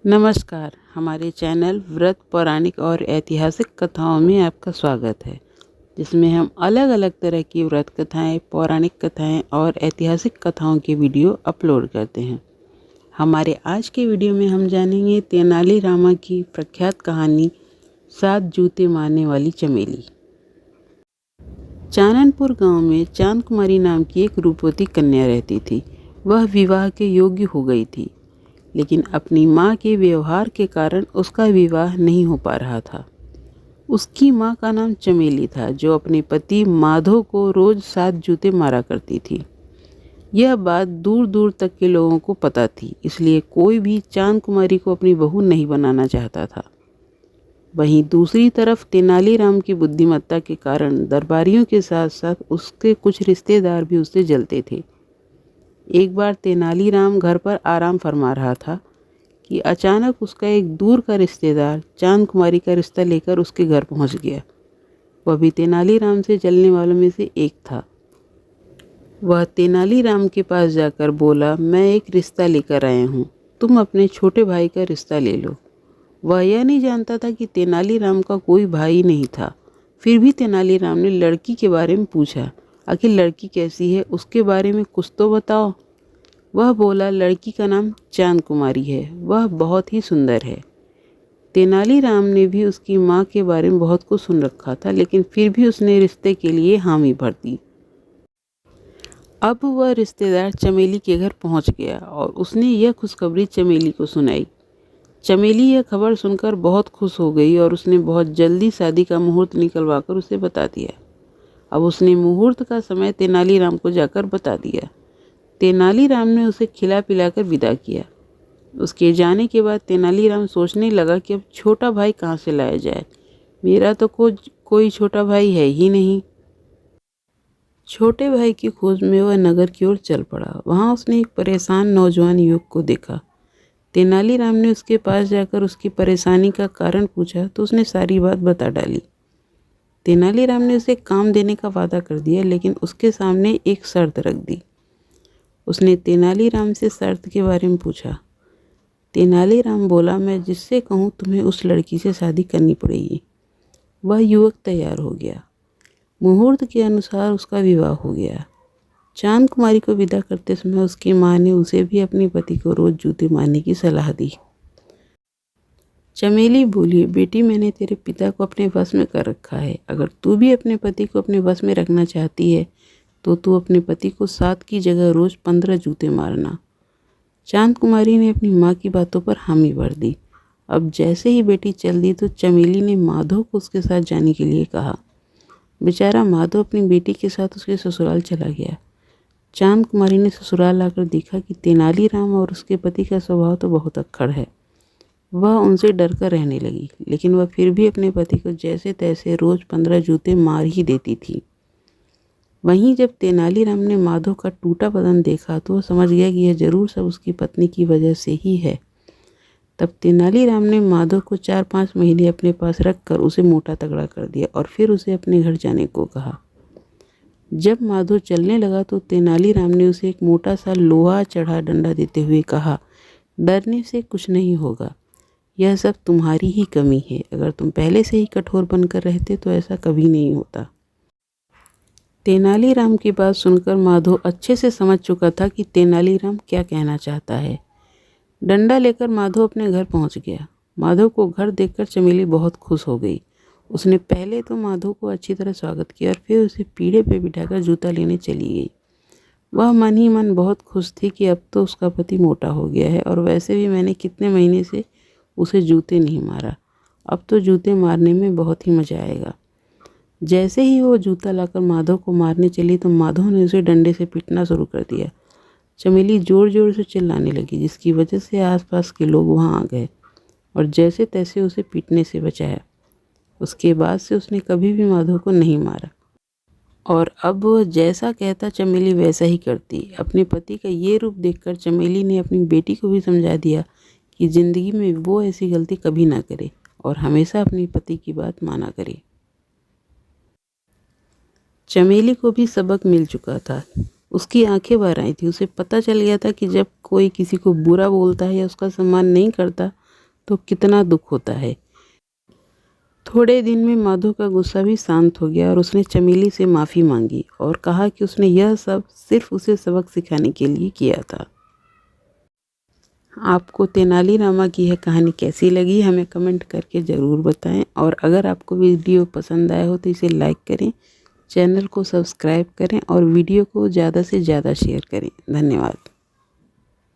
नमस्कार। हमारे चैनल व्रत पौराणिक और ऐतिहासिक कथाओं में आपका स्वागत है, जिसमें हम अलग अलग तरह की व्रत कथाएं, पौराणिक कथाएं और ऐतिहासिक कथाओं के वीडियो अपलोड करते हैं। हमारे आज के वीडियो में हम जानेंगे तेनाली रामा की प्रख्यात कहानी 7 जूते मारने वाली चमेली। चाननपुर गांव में चांद कुमारी नाम की एक रूपवती कन्या रहती थी। वह विवाह के योग्य हो गई थी, लेकिन अपनी माँ के व्यवहार के कारण उसका विवाह नहीं हो पा रहा था। उसकी माँ का नाम चमेली था, जो अपने पति माधव को रोज 7 जूते मारा करती थी। यह बात दूर दूर तक के लोगों को पता थी, इसलिए कोई भी चांद कुमारी को अपनी बहू नहीं बनाना चाहता था। वहीं दूसरी तरफ तेनालीराम की बुद्धिमत्ता के कारण दरबारियों के साथ साथ उसके कुछ रिश्तेदार भी उससे जलते थे। एक बार तेनालीराम घर पर आराम फरमा रहा था कि अचानक उसका एक दूर का रिश्तेदार चांद कुमारी का रिश्ता लेकर उसके घर पहुंच गया। वह भी तेनालीराम से जलने वालों में से एक था। वह तेनालीराम के पास जाकर बोला, मैं एक रिश्ता लेकर आया हूँ, तुम अपने छोटे भाई का रिश्ता ले लो। वह यह नहीं जानता था कि तेनालीराम का कोई भाई नहीं था। फिर भी तेनालीराम ने लड़की के बारे में पूछा, आखिर लड़की कैसी है, उसके बारे में कुछ तो बताओ। वह बोला, लड़की का नाम चांद कुमारी है, वह बहुत ही सुंदर है। तेनालीराम ने भी उसकी माँ के बारे में बहुत कुछ सुन रखा था, लेकिन फिर भी उसने रिश्ते के लिए हामी भर दी। अब वह रिश्तेदार चमेली के घर पहुंच गया और उसने यह खुशखबरी चमेली को सुनाई। चमेली यह खबर सुनकर बहुत खुश हो गई और उसने बहुत जल्दी शादी का मुहूर्त निकलवाकर उसे बता दिया। अब उसने मुहूर्त का समय तेनालीराम को जाकर बता दिया। तेनालीराम ने उसे खिला पिलाकर विदा किया। उसके जाने के बाद तेनालीराम सोचने लगा कि अब छोटा भाई कहाँ से लाया जाए। मेरा तो कोई छोटा भाई है ही नहीं। छोटे भाई की खोज में वह नगर की ओर चल पड़ा। वहाँ उसने एक परेशान नौजवान युवक को देखा। तेनालीराम ने उसके पास जाकर उसकी परेशानी का कारण पूछा तो उसने सारी बात बता डाली। तेनालीराम ने उसे काम देने का वादा कर दिया, लेकिन उसके सामने एक शर्त रख दी। उसने तेनालीराम से शर्त के बारे में पूछा। तेनालीराम बोला, मैं जिससे कहूँ तुम्हें उस लड़की से शादी करनी पड़ेगी। वह युवक तैयार हो गया। मुहूर्त के अनुसार उसका विवाह हो गया। चांद कुमारी को विदा करते समय उसकी माँ ने उसे भी अपने पति को रोज जूते मारने की सलाह दी। चमेली बोली, बेटी, मैंने तेरे पिता को अपने वश में कर रखा है। अगर तू भी अपने पति को अपने वश में रखना चाहती है तो तू अपने पति को 7 की जगह रोज 15 जूते मारना। चांद कुमारी ने अपनी माँ की बातों पर हामी भर दी। अब जैसे ही बेटी चल दी तो चमेली ने माधव को उसके साथ जाने के लिए कहा। बेचारा माधव अपनी बेटी के साथ उसके ससुराल चला गया। चांद कुमारी ने ससुराल आकर देखा कि तेनालीराम और उसके पति का स्वभाव तो बहुत अक्खड़ है। वह उनसे डरकर रहने लगी, लेकिन वह फिर भी अपने पति को जैसे तैसे रोज 15 जूते मार ही देती थी। वहीं जब तेनालीराम ने माधव का टूटा बदन देखा तो वह समझ गया कि यह जरूर सब उसकी पत्नी की वजह से ही है। तब तेनालीराम ने माधव को 4-5 महीने अपने पास रखकर उसे मोटा तगड़ा कर दिया और फिर उसे अपने घर जाने को कहा। जब माधव चलने लगा तो तेनालीराम ने उसे एक मोटा सा लोहा चढ़ा डंडा देते हुए कहा, डरने से कुछ नहीं होगा, यह सब तुम्हारी ही कमी है। अगर तुम पहले से ही कठोर बनकर रहते तो ऐसा कभी नहीं होता। तेनालीराम की बात सुनकर माधव अच्छे से समझ चुका था कि तेनालीराम क्या कहना चाहता है। डंडा लेकर माधव अपने घर पहुंच गया। माधव को घर देखकर चमेली बहुत खुश हो गई। उसने पहले तो माधव को अच्छी तरह स्वागत किया और फिर उसे पीढ़े पे बिठाकर जूता लेने चली गई। वह मन ही मन बहुत खुश थी कि अब तो उसका पति मोटा हो गया है और वैसे भी मैंने कितने महीने से उसे जूते नहीं मारा। अब तो जूते मारने में बहुत ही मज़ा आएगा। जैसे ही वो जूता लाकर माधव को मारने चली तो माधव ने उसे डंडे से पीटना शुरू कर दिया। चमेली ज़ोर ज़ोर से चिल्लाने लगी, जिसकी वजह से आसपास के लोग वहाँ आ गए और जैसे तैसे उसे पीटने से बचाया। उसके बाद से उसने कभी भी माधव को नहीं मारा और अब वह जैसा कहता चमेली वैसा ही करती। अपने पति का ये रूप देखकर चमेली ने अपनी बेटी को भी समझा दिया कि ज़िंदगी में वो ऐसी गलती कभी ना करे और हमेशा अपने पति की बात माना करे। चमेली को भी सबक मिल चुका था। उसकी आंखें भर आई थी। उसे पता चल गया था कि जब कोई किसी को बुरा बोलता है या उसका सम्मान नहीं करता तो कितना दुख होता है। थोड़े दिन में माधो का गुस्सा भी शांत हो गया और उसने चमेली से माफ़ी मांगी और कहा कि उसने यह सब सिर्फ उसे सबक सिखाने के लिए किया था। आपको तेनालीरामा की यह कहानी कैसी लगी हमें कमेंट करके ज़रूर बताएं, और अगर आपको वीडियो पसंद आया हो तो इसे लाइक करें, चैनल को सब्सक्राइब करें और वीडियो को ज़्यादा से ज़्यादा शेयर करें। धन्यवाद।